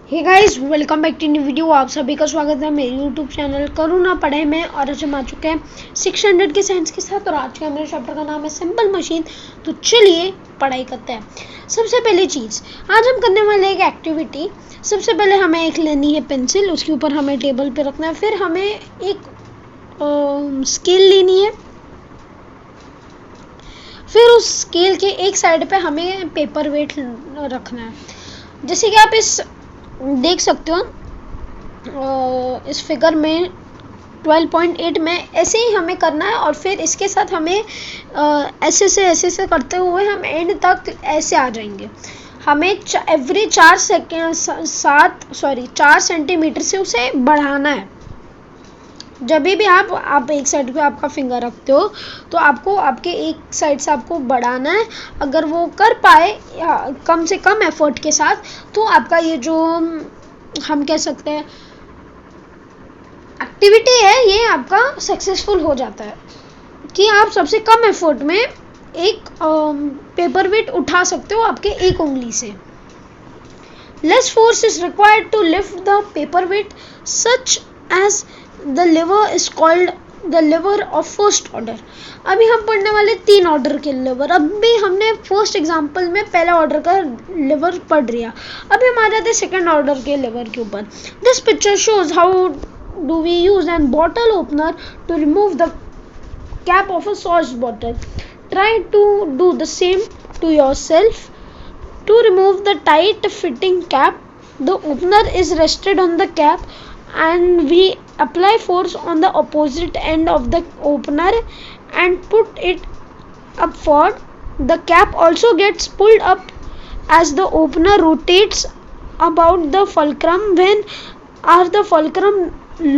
Hey guys, welcome back to new video. आप सभी का स्वागत है मेरे यूट्यूब चैनल करुणा पढ़ाई में। और आज हम आ चुके हैं 600 के साइंस के साथ और आज के हमारे चैप्टर का नाम है सिंपल मशीन। तो चलिए पढ़ाई करते हैं। सबसे पहली चीज़ आज हम करने वाले एक एक्टिविटी। सबसे पहले हमें एक लेनी है पेंसिल, उसके ऊपर हमें टेबल पे रखना है। फिर हमें एक स्केल लेनी है। फिर उस स्केल के एक साइड पे हमें पेपर वेट रखना है। जैसे कि आप इस देख सकते हो इस फिगर में 12.8 में ऐसे ही हमें करना है। और फिर इसके साथ हमें ऐसे से करते हुए हम एंड तक ऐसे आ जाएंगे। हमें एवरी 4 सेंटीमीटर से उसे बढ़ाना है। जब भी आप एक साइड पे आपका फिंगर रखते हो तो आपको आपके एक साइड से आपको बढ़ाना है। अगर वो कर पाए कम से कम एफर्ट के साथ तो आपका ये जो हम कह सकते हैं एक्टिविटी है ये आपका सक्सेसफुल हो जाता है कि आप सबसे कम एफर्ट में एक पेपर वेट उठा सकते हो आपके एक उंगली से। Less force is required to lift the paper weight such as the lever is called the lever of first order. अभी हम पढ़ने वाले 3 ऑर्डर के लेवर। अभी हमने फर्स्ट एग्जांपल में पहला ऑर्डर का लेवर पढ़ लिया। अभी हम आ जाते हैं सेकंड ऑर्डर के लेवर के ऊपर। This picture shows how do we use an bottle opener to remove the cap off a sauce bottle. Try to do the same to yourself. To remove the tight fitting cap, the opener is rested on the cap and we apply force on the opposite end of the opener and put it upward. The cap also gets pulled up as the opener rotates about the fulcrum. When the fulcrum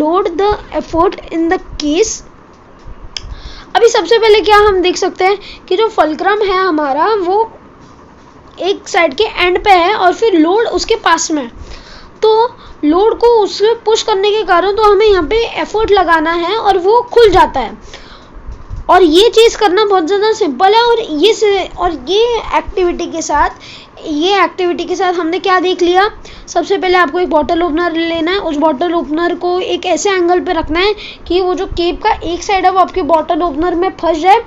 load the effort in the case. अभी सबसे पहले क्या हम देख सकते हैं कि जो फुलक्रम है हमारा वो एक साइड के एंड पे है और फिर लोड उसके पास में है। तो लोड को उसमें पुश करने के कारण तो हमें यहाँ पे एफर्ट लगाना है और वो खुल जाता है। और ये चीज़ करना बहुत ज़्यादा सिंपल है। और ये एक्टिविटी के साथ हमने क्या देख लिया। सबसे पहले आपको एक बॉटल ओपनर लेना है। उस बॉटल ओपनर को एक ऐसे एंगल पे रखना है कि वो जो केप का एक साइड है वो आपके बॉटल ओपनर में फंस जाए।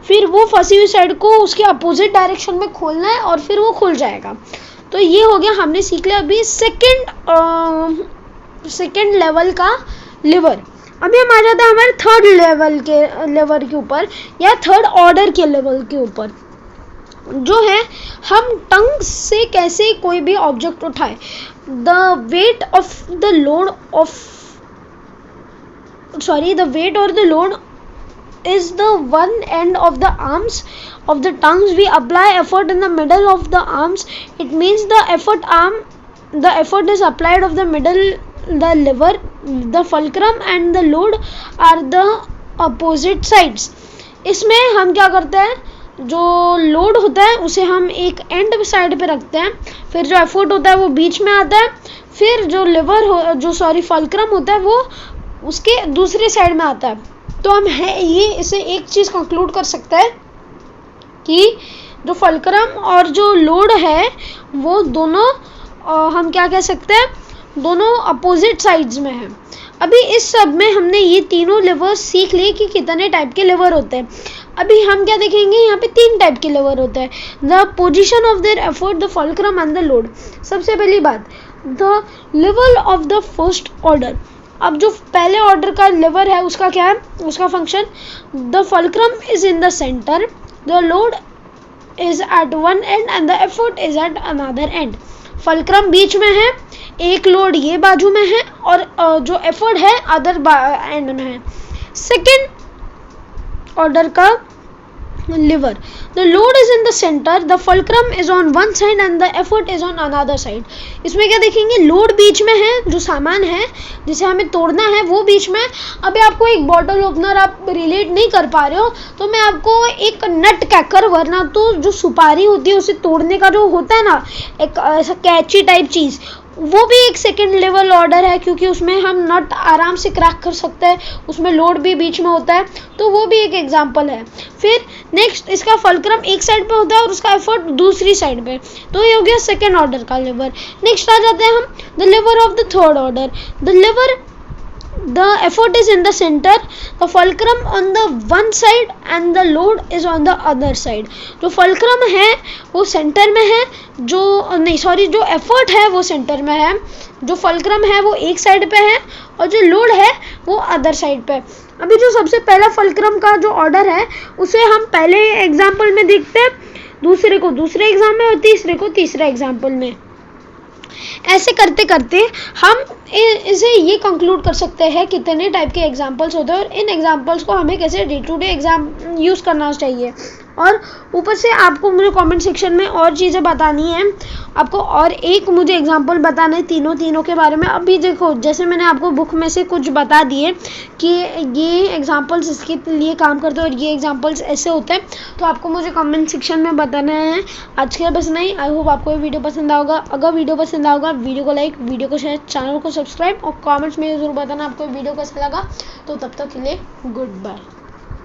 फिर वो फंसी हुई साइड को उसके अपोजिट डायरेक्शन में खोलना है और फिर वो खुल जाएगा। तो ये हो गया, हमने सीख लिया अभी सेकेंड लेवल का लिवर। अभी हम आ जाते हैं हमारे थर्ड लेवल के लेवर के ऊपर या थर्ड ऑर्डर के लेवल के ऊपर, जो है हम टंग से कैसे कोई भी ऑब्जेक्ट उठाए। द वेट और the load is the one end of the arms of the tongues. We apply effort in the middle of the arms. It means the effort is applied of the middle, the lever, the fulcrum and the load are the opposite sides. इसमें हम क्या करते हैं, जो load होता है उसे हम एक एंड साइड पे रखते हैं। फिर जो एफर्ट होता है वो बीच में आता है। फिर जो फुलक्रम होता है वो उसके दूसरे साइड में आता है। तो हम इसे एक चीज़ कंक्लूड कर सकते हैं कि जो फुलक्रम और जो लोड है वो दोनों हम क्या कह सकते हैं, दोनों अपोजिट साइड्स में हैं। अभी इस सब में हमने ये तीनों लेवर सीख लिए कि कितने टाइप के लेवर होते हैं। अभी हम क्या देखेंगे, यहाँ पे 3 टाइप के लेवर होते हैं। The position of their effort, the fulcrum and the load. सबसे पहली बात, the level of the first order. अब जो पहले ऑर्डर का लेवर है उसका क्या है, उसका function, the fulcrum is in the centre, the load is at one end and the effort is at another end. Fulcrum बीच में है, एक लोड ये बाजू में है और जो एफर्ट है अदर एंड में है। सेकेंड ऑर्डर का liver, the load is in the center, the fulcrum is on one side and the effort is on another side. इसमें क्या देखेंगे, लोड बीच में है, जो सामान है जिसे हमें तोड़ना है वो बीच में। अभी आपको एक बॉटल ओपनर आप रिलेट नहीं कर पा रहे हो तो मैं आपको एक नट क्रैकर, वरना तो जो सुपारी होती है उसे तोड़ने का जो होता है ना एक ऐसा कैची टाइप चीज़, वो भी एक सेकेंड लेवल ऑर्डर है, क्योंकि उसमें हम नट आराम से क्रैक कर सकते हैं, उसमें लोड भी बीच में होता है, तो वो भी एक एग्जांपल है। फिर नेक्स्ट इसका फल्क्रम एक साइड पे होता है और उसका एफर्ट दूसरी साइड पे, तो ये हो गया सेकेंड ऑर्डर का लेवर। नेक्स्ट आ जाते हैं हम the lever of the third order. The lever, the effort is in the center, the fulcrum on the one side and the load is on the other side। जो fulcrum है वो centre में है, जो नहीं सॉरी जो effort है वो सेंटर में है, जो fulcrum है वो एक साइड पे है और जो लोड है वो अदर साइड पे। अभी जो सबसे पहला fulcrum का जो ऑर्डर है उसे हम पहले एग्जाम्पल में देखते हैं, दूसरे को दूसरे एग्जाम में और तीसरे को तीसरे एग्जाम्पल में। ऐसे करते करते हम इसे ये कंक्लूड कर सकते हैं कितने टाइप के एग्जाम्पल्स होते हैं और इन एग्जाम्पल्स को हमें कैसे day to day exam use करना चाहिए। और ऊपर से आपको मुझे कमेंट सेक्शन में और चीज़ें बतानी है, आपको और एक मुझे एग्जाम्पल बताना है तीनों के बारे में। अभी देखो जैसे मैंने आपको बुक में से कुछ बता दिए कि ये एग्जाम्पल्स इसके लिए काम करते हैं और ये एग्जाम्पल्स ऐसे होते हैं, तो आपको मुझे कमेंट सेक्शन में बताना है। आज के लिए बस नहीं, आई होप आपको ये वीडियो पसंद आएगा। अगर वीडियो पसंद आएगा वीडियो को लाइक, वीडियो को शेयर, चैनल को सब्सक्राइब और कमेंट्स में ज़रूर बताना आपको वीडियो कैसा लगा। तो तब तक के लिए गुड बाय।